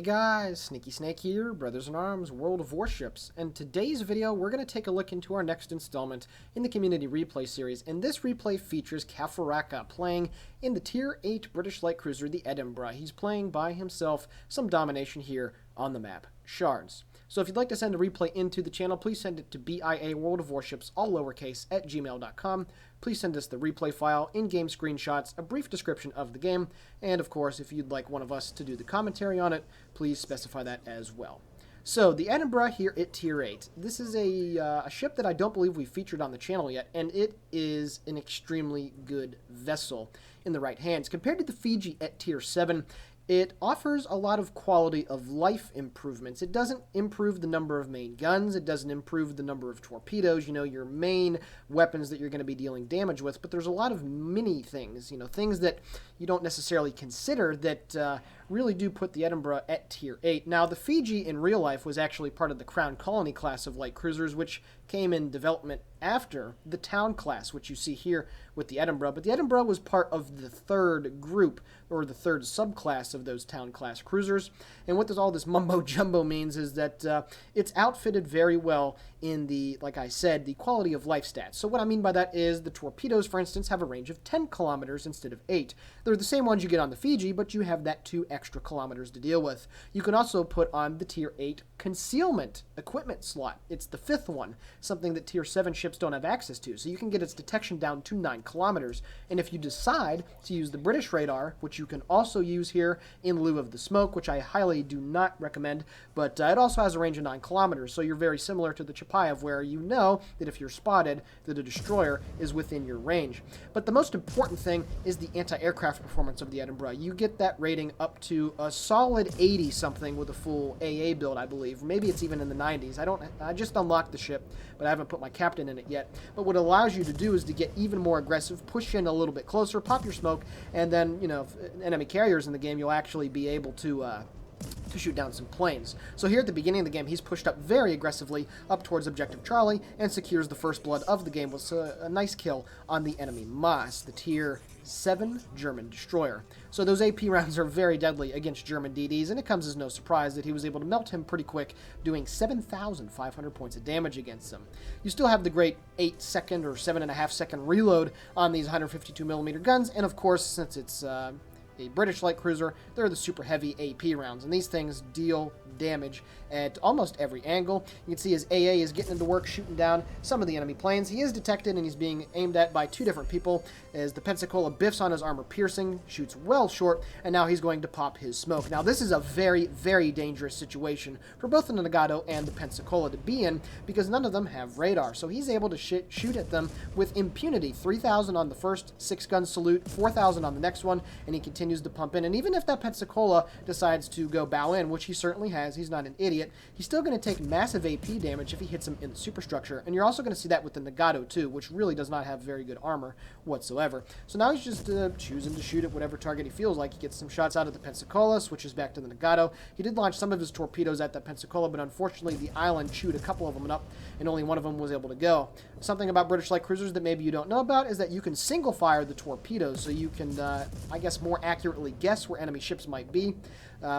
Hey guys, Sneaky Snake here, Brothers in Arms, World of Warships, and today's video we're going to take a look into our next installment in the Community Replay series, and this replay features Caferaca playing in the Tier 8 British light cruiser, the Edinburgh. He's playing by himself, some domination here on the map, Shards. So if you'd like to send a replay into the channel, please send it to BIAworldofwarships, all lowercase, at gmail.com. Please send us the replay file, in-game screenshots, a brief description of the game, and of course, if you'd like one of us to do the commentary on it, please specify that as well. So, the Edinburgh here at Tier 8. This is a ship that I don't believe we've featured on the channel yet, and it is an extremely good vessel in the right hands. Compared to the Fiji at Tier 7, it offers a lot of quality of life improvements. It doesn't improve the number of main guns. It doesn't improve the number of torpedoes, your main weapons that you're going to be dealing damage with. But there's a lot of mini things, things that you don't necessarily consider that really do put the Edinburgh at Tier 8. Now, the Fiji in real life was actually part of the Crown Colony class of light cruisers, which came in development after the Town class, which you see here with the Edinburgh. But the Edinburgh was part of the third group, or the third subclass of those Town class cruisers. And what all this mumbo-jumbo means is that it's outfitted very well in the, like I said, the quality of life stats. So what I mean by that is the torpedoes, for instance, have a range of 10 kilometers instead of 8. They're the same ones you get on the Fiji, but you have that 2 extra kilometers to deal with. You can also put on the Tier 8 concealment equipment slot. It's the 5th one, something that Tier 7 ships don't have access to. So you can get its detection down to 9 kilometers. And if you decide to use the British radar, which you can also use here in lieu of the smoke, which I highly do not recommend, but it also has a range of 9 kilometers. So you're very similar to the Chapayev, where you know that if you're spotted, that a destroyer is within your range. But the most important thing is the anti-aircraft performance of the Edinburgh. You get that rating up to a solid 80-something with a full AA build, I believe. Maybe it's even in the 90s. I just unlocked the ship, but I haven't put my captain in it yet. But what it allows you to do is to get even more aggressive, push in a little bit closer, pop your smoke, and then, if enemy carriers in the game, you'll actually be able to shoot down some planes. So here at the beginning of the game, he's pushed up very aggressively up towards Objective Charlie and secures the first blood of the game with a nice kill on the enemy Moss, the Tier 7 German destroyer. So those AP rounds are very deadly against German DDs, and it comes as no surprise that he was able to melt him pretty quick, doing 7,500 points of damage against him. You still have the great 8-second or 7.5-second reload on these 152mm guns, and of course, since it's a British light cruiser, they're the super heavy AP rounds, and these things deal damage at almost every angle. You can see his AA is getting into work shooting down some of the enemy planes. He is detected and he's being aimed at by 2 different people as the Pensacola biffs on his armor piercing, shoots well short, and now he's going to pop his smoke. Now this is a very, very dangerous situation for both the Nagato and the Pensacola to be in because none of them have radar, so he's able to shoot at them with impunity. 3,000 on the first 6-gun salute, 4,000 on the next one, and he continues to pump in. And even if that Pensacola decides to go bow in, which he certainly has, he's not an idiot, he's still going to take massive AP damage if he hits him in the superstructure. And you're also going to see that with the Nagato too, which really does not have very good armor whatsoever. So now he's just choosing to shoot at whatever target he feels like. He gets some shots out of the Pensacola, switches back to the Nagato. He did launch some of his torpedoes at that Pensacola, but unfortunately the island chewed a couple of them up, and only one of them was able to go. Something about British light cruisers that maybe you don't know about is that you can single fire the torpedoes, so you can, I guess, more accurately guess where enemy ships might be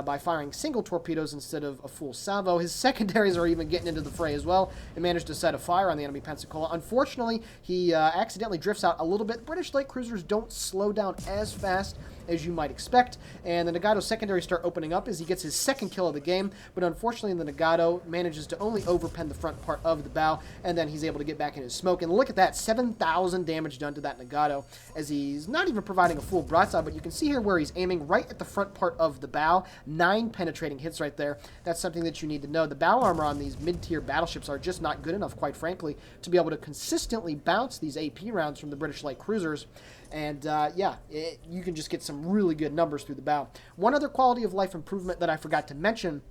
by firing single torpedoes instead of a full salvo. His secondaries are even getting into the fray as well and managed to set a fire on the enemy Pensacola. Unfortunately, he accidentally drifts out a little bit. British light cruisers don't slow down as fast as you might expect, and the Nagato secondaries start opening up as he gets his second kill of the game, but unfortunately the Nagato manages to only overpen the front part of the bow, and then he's able to get back in his smoke. And look at that, 7,000 damage done to that Nagato, as he's not even providing a full broadside, but you can see here where he's aiming right at the front part of the bow. 9 penetrating hits right there. That's something that you need to know. The bow armor on these mid-tier battleships are just not good enough, quite frankly, to be able to consistently bounce these AP rounds from the British light cruisers. And you can just get some really good numbers through the bow. One other quality of life improvement that I forgot to mention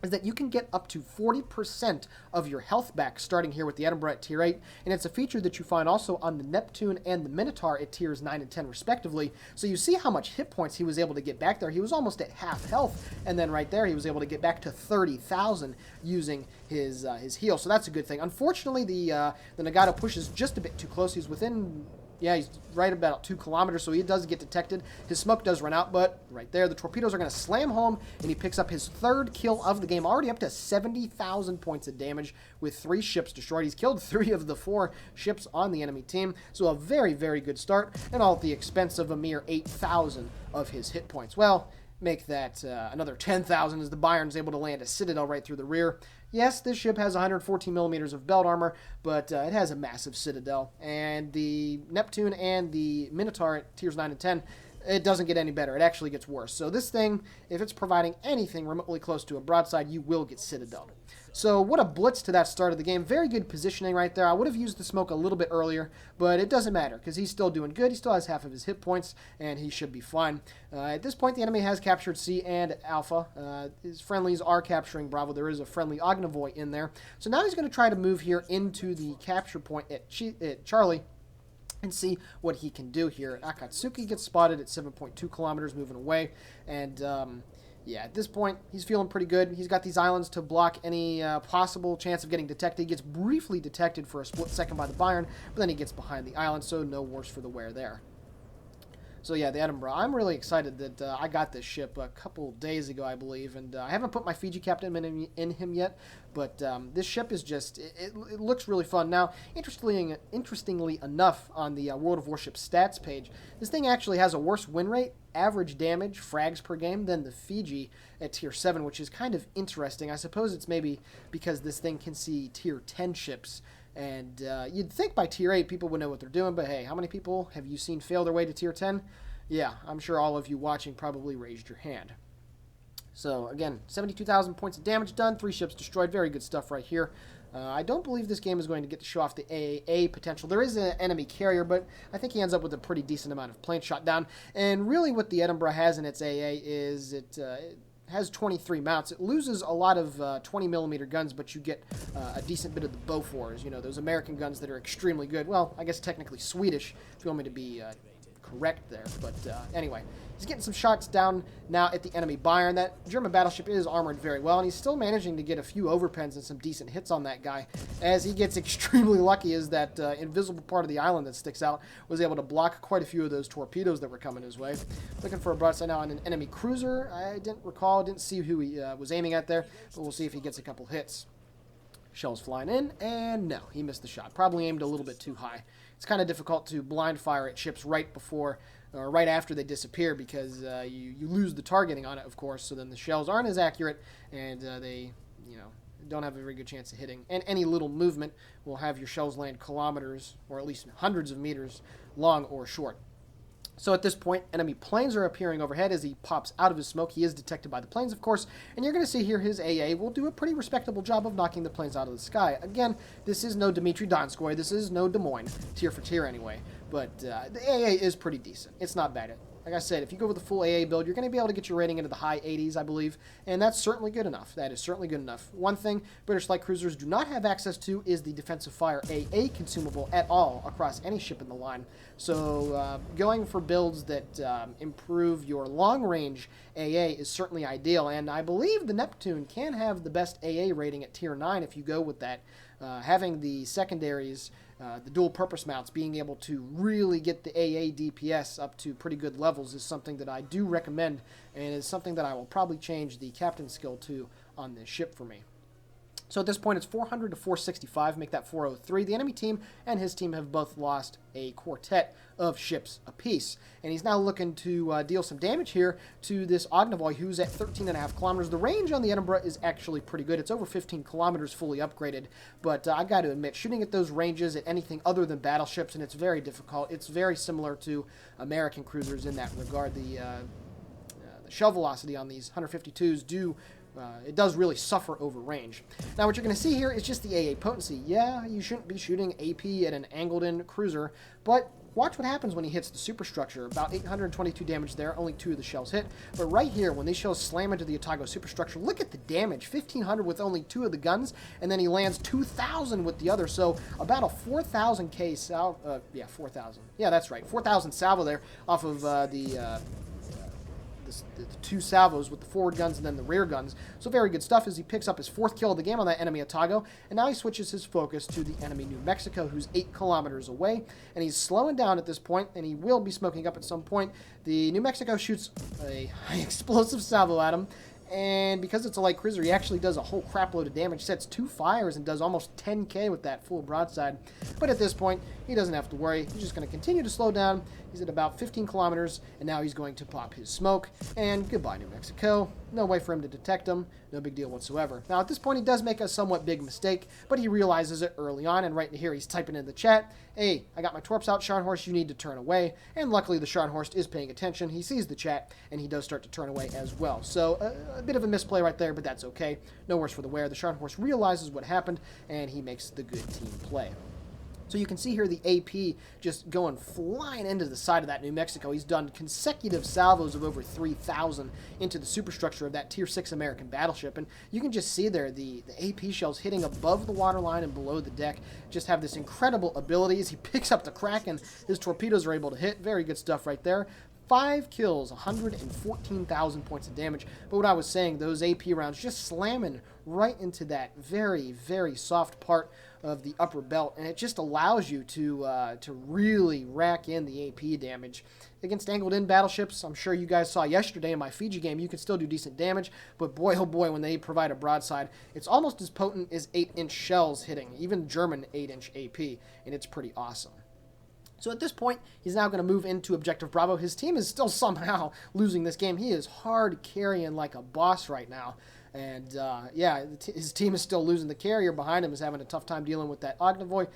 is that you can get up to 40% of your health back starting here with the Edinburgh at Tier 8, and it's a feature that you find also on the Neptune and the Minotaur at Tiers 9 and 10 respectively. So you see how much hit points he was able to get back there. He was almost at half health, and then right there he was able to get back to 30,000 using his heal, so that's a good thing. Unfortunately, the Nagato pushes just a bit too close. He's within Yeah, he's right about 2 kilometers, so he does get detected. His smoke does run out, but right there, the torpedoes are going to slam home, and he picks up his 3rd kill of the game, already up to 70,000 points of damage with 3 ships destroyed. He's killed 3 of the 4 ships on the enemy team, so a very, very good start, and all at the expense of a mere 8,000 of his hit points. Well, make that another 10,000 as the Bayern's able to land a Citadel right through the rear. Yes, this ship has 114 millimeters of belt armor, but it has a massive Citadel. And the Neptune and the Minotaur at tiers 9 and 10, it doesn't get any better. It actually gets worse. So this thing, if it's providing anything remotely close to a broadside, you will get Citadel. So what a blitz to that start of the game. Very good positioning right there. I would have used the smoke a little bit earlier, but it doesn't matter because he's still doing good. He still has half of his hit points, and he should be fine. At this point, the enemy has captured C and Alpha. His friendlies are capturing Bravo. There is a friendly Ognavoy in there. So now he's going to try to move here into the capture point at Charlie and see what he can do here. Akatsuki gets spotted at 7.2 kilometers, moving away, and yeah, at this point, he's feeling pretty good. He's got these islands to block any possible chance of getting detected. He gets briefly detected for a split second by the Bayern, but then he gets behind the island, so no worse for the wear there. So yeah, the Edinburgh. I'm really excited that I got this ship a couple days ago, I believe, and I haven't put my Fiji captain in him yet, but this ship is just, it looks really fun. Now, interestingly enough, on the World of Warships stats page, this thing actually has a worse win rate, average damage, frags per game, than the Fiji at tier 7, which is kind of interesting. I suppose it's maybe because this thing can see tier 10 ships. And you'd think by tier 8 people would know what they're doing, but hey, how many people have you seen fail their way to tier 10? Yeah, I'm sure all of you watching probably raised your hand. So again, 72,000 points of damage done, 3 ships destroyed, very good stuff right here. I don't believe this game is going to get to show off the AAA potential. There is an enemy carrier, but I think he ends up with a pretty decent amount of planes shot down. And really what the Edinburgh has in its AA is it has 23 mounts. It loses a lot of 20mm guns, but you get a decent bit of the Bofors, you know, those American guns that are extremely good. Well, I guess technically Swedish, if you want me to be correct there. But anyway, he's getting some shots down now at the enemy Bayern. That German battleship is armored very well, and he's still managing to get a few overpens and some decent hits on that guy. As he gets extremely lucky as that invisible part of the island that sticks out was able to block quite a few of those torpedoes that were coming his way. Looking for a broadside now on an enemy cruiser. I didn't see who he was aiming at there, but we'll see if he gets a couple hits. Shells flying in, and no, he missed the shot. Probably aimed a little bit too high. It's kind of difficult to blind fire at ships right before or right after they disappear because you lose the targeting on it, of course, so then the shells aren't as accurate, and they, you know, don't have a very good chance of hitting. And any little movement will have your shells land kilometers, or at least hundreds of meters, long or short. So at this point, enemy planes are appearing overhead as he pops out of his smoke. He is detected by the planes, of course, and you're going to see here his AA will do a pretty respectable job of knocking the planes out of the sky. Again, this is no Dmitry Donskoy. This is no Des Moines, tier for tier anyway, but the AA is pretty decent. It's not bad. Like I said, if you go with the full AA build, you're going to be able to get your rating into the high 80s, I believe, and that's certainly good enough. That is certainly good enough. One thing British light cruisers do not have access to is the defensive fire AA consumable at all across any ship in the line. So going for builds that improve your long-range AA is certainly ideal, and I believe the Neptune can have the best AA rating at tier 9 if you go with that. Having the secondaries, the dual purpose mounts, being able to really get the AA DPS up to pretty good levels is something that I do recommend, and is something that I will probably change the captain skill to on this ship for me. So at this point, it's 400 to 465, make that 403. The enemy team and his team have both lost a quartet of ships apiece. And he's now looking to deal some damage here to this Ognavoy, who's at 13.5 kilometers. The range on the Edinburgh is actually pretty good. It's over 15 kilometers fully upgraded. But I got to admit, shooting at those ranges at anything other than battleships, and it's very difficult. It's very similar to American cruisers in that regard. The shell velocity on these 152s it does really suffer over range. Now what you're going to see here is just the AA potency. Yeah, you shouldn't be shooting AP at an angled-in cruiser, but watch what happens when he hits the superstructure. About 822 damage there, only 2 of the shells hit. But right here, when these shells slam into the Otago superstructure, look at the damage. 1,500 with only 2 of the guns, and then he lands 2,000 with the other. So about a 4,000k salvo. Yeah, 4,000. Yeah, that's right. 4,000 salvo there off of the the two salvos with the forward guns and then the rear guns. So very good stuff as he picks up his 4th kill of the game on that enemy Otago. And now he switches his focus to the enemy New Mexico, who's 8 kilometers away. And he's slowing down at this point, and he will be smoking up at some point. The New Mexico shoots a high explosive salvo at him. And because it's a light cruiser, he actually does a whole crap load of damage, sets 2 fires, and does almost 10k with that full broadside. But at this point, he doesn't have to worry. He's just going to continue to slow down. He's at about 15 kilometers, and now he's going to pop his smoke. And goodbye, New Mexico. No way for him to detect him. No big deal whatsoever. Now, at this point, he does make a somewhat big mistake, but he realizes it early on, and right here he's typing in the chat, "Hey, I got my torps out, Scharnhorst, you need to turn away." And luckily, the Scharnhorst is paying attention. He sees the chat, and he does start to turn away as well. So, a bit of a misplay right there, but that's okay. No worse for the wear. The Scharnhorst realizes what happened, and he makes the good team play. So you can see here the AP just going flying into the side of that New Mexico. He's done consecutive salvos of over 3,000 into the superstructure of that Tier 6 American battleship. And you can just see there the AP shells hitting above the waterline and below the deck just have this incredible ability. As he picks up the Kraken, his torpedoes are able to hit. Very good stuff right there. 5 kills, 114,000 points of damage. But what I was saying, those AP rounds just slamming right into that very, very soft part of the upper belt, and it just allows you to really rack in the AP damage. Against angled-in battleships, I'm sure you guys saw yesterday in my Fiji game, you can still do decent damage, but boy, oh boy, when they provide a broadside, it's almost as potent as 8-inch shells hitting, even German 8-inch AP, and it's pretty awesome. So at this point, he's now going to move into Objective Bravo. His team is still somehow losing this game. He is hard carrying like a boss right now. And, yeah, his team is still losing. The carrier behind him is having a tough time dealing with that Ognavoy.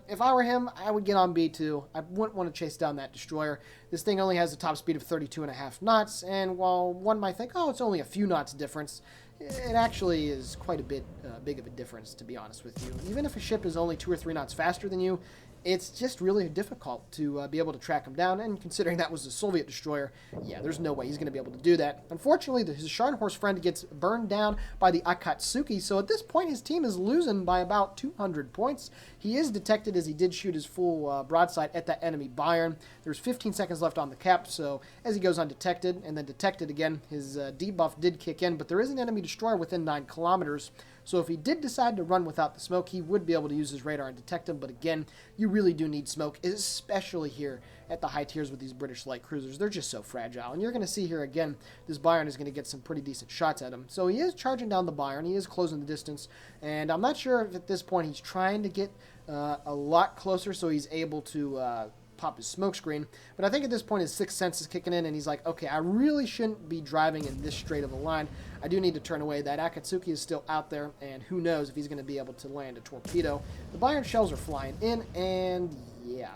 If I were him, I would get on B2. I wouldn't want to chase down that destroyer. This thing only has a top speed of 32.5 knots, and while one might think, oh, it's only a few knots difference, it actually is quite a bit big of a difference, to be honest with you. Even if a ship is only 2 or 3 knots faster than you, it's just really difficult to be able to track him down, and considering that was a Soviet destroyer, yeah, there's no way he's going to be able to do that. Unfortunately, his Scharnhorst friend gets burned down by the Akatsuki, so at this point his team is losing by about 200 points. He is detected as he did shoot his full broadside at that enemy Bayern. There's 15 seconds left on the cap, so as he goes undetected, and then detected again, his debuff did kick in, but there is an enemy destroyer within 9 kilometers. So if he did decide to run without the smoke, he would be able to use his radar and detect him. But again, you really do need smoke, especially here at the high tiers with these British light cruisers. They're just so fragile. And you're going to see here again, this Bayern is going to get some pretty decent shots at him. So he is charging down the Bayern. He is closing the distance. And I'm not sure if at this point he's trying to get a lot closer so he's able to pop his smoke screen. But I think at this point his sixth sense is kicking in and he's like, okay, I really shouldn't be driving in this straight of a line. I do need to turn away. That Akatsuki is still out there, and who knows if he's going to be able to land a torpedo. The Bayern shells are flying in, and yeah,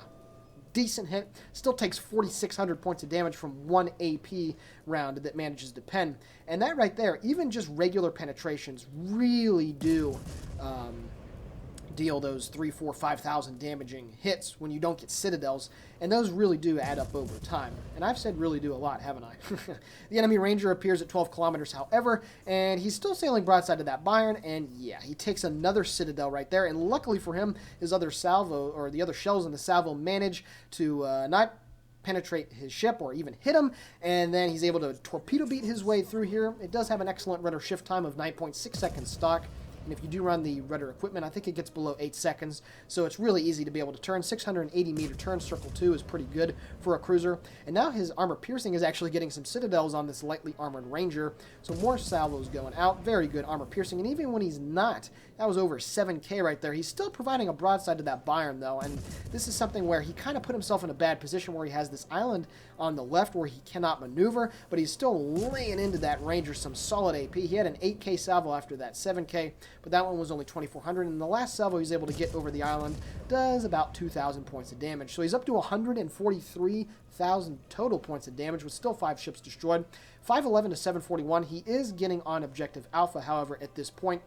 decent hit. Still takes 4,600 points of damage from one AP round that manages to pen. And that right there, even just regular penetrations really do deal those 3, 4, 5,000 damaging hits when you don't get citadels, and those really do add up over time. And I've said really do a lot, haven't I? The enemy Ranger appears at 12 kilometers, however, and he's still sailing broadside to that Bayern, and yeah, he takes another citadel right there, and luckily for him, his other salvo, or the other shells in the salvo, manage to not penetrate his ship or even hit him, and then he's able to torpedo beat his way through here. It does have an excellent rudder shift time of 9.6 seconds stock. And if you do run the rudder equipment, I think it gets below 8 seconds. So it's really easy to be able to turn. 680 meter turn, circle 2 is pretty good for a cruiser. And now his armor piercing is actually getting some citadels on this lightly armored Ranger. So more salvos going out. Very good armor piercing. And even when he's not, that was over 7k right there. He's still providing a broadside to that Bayern though. And this is something where he kind of put himself in a bad position where he has this island on the left where he cannot maneuver, but he's still laying into that Ranger some solid AP. He had an 8k salvo after that 7k, but that one was only 2,400, and the last salvo he's able to get over the island does about 2,000 points of damage. So he's up to 143,000 total points of damage with still 5 ships destroyed. 511 to 741. He is getting on Objective Alpha, however, at this point,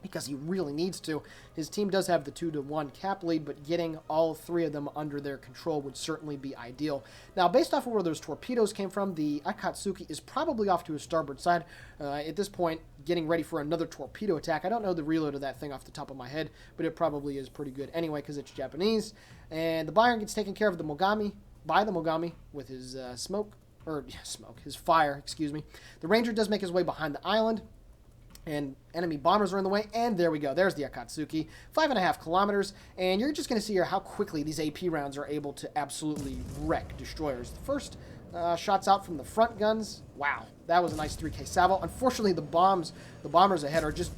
because he really needs to. His team does have the 2-1 cap lead, but getting all 3 of them under their control would certainly be ideal. Now, based off of where those torpedoes came from, the Akatsuki is probably off to his starboard side. At this point, getting ready for another torpedo attack. I don't know the reload of that thing off the top of my head, but it probably is pretty good anyway because it's Japanese. And the Bayern gets taken care of by the Mogami with his smoke. his fire, excuse me. The Ranger does make his way behind the island, and enemy bombers are in the way, and there we go. There's the Akatsuki, 5.5 kilometers, and you're just going to see here how quickly these AP rounds are able to absolutely wreck destroyers. The first shots out from the front guns. Wow, that was a nice 3K salvo. Unfortunately, the bombers ahead are just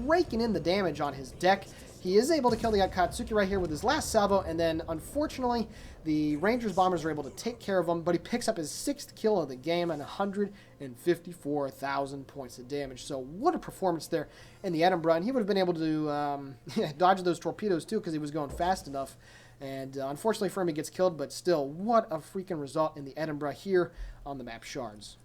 raking in the damage on his deck. He is able to kill the Akatsuki right here with his last salvo, and then, unfortunately, the Rangers bombers are able to take care of him, but he picks up his 6th kill of the game and 154,000 points of damage. So what a performance there in the Edinburgh, and he would have been able to dodge those torpedoes too because he was going fast enough. And unfortunately for him, he gets killed, but still, what a freaking result in the Edinburgh here on the map Shards.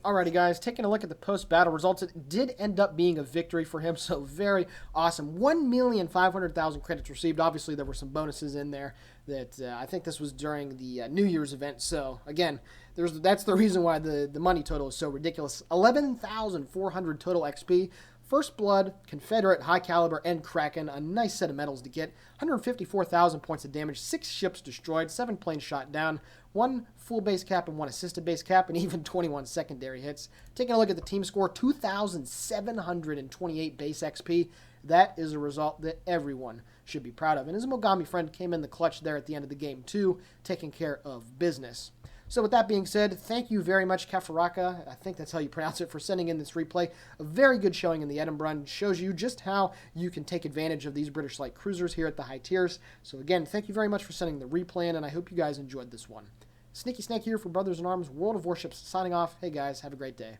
Alrighty, guys, taking a look at the post-battle results, it did end up being a victory for him, so very awesome. 1,500,000 credits received. Obviously, there were some bonuses in there that I think this was during the New Year's event. So, again, that's the reason why the money total is so ridiculous. 11,400 total XP. First Blood, Confederate, High Caliber, and Kraken. A nice set of medals to get. 154,000 points of damage. 6 ships destroyed. 7 planes shot down. 1 full base cap and 1 assisted base cap, and even 21 secondary hits. Taking a look at the team score, 2,728 base XP. That is a result that everyone should be proud of. And his Mogami friend came in the clutch there at the end of the game too, taking care of business. So with that being said, thank you very much, Caferaca, I think that's how you pronounce it, for sending in this replay. A very good showing in the Edinburgh, and shows you just how you can take advantage of these British light cruisers here at the high tiers. So again, thank you very much for sending the replay in, and I hope you guys enjoyed this one. Sneaky Snake here for Brothers in Arms, World of Warships, signing off. Hey guys, have a great day.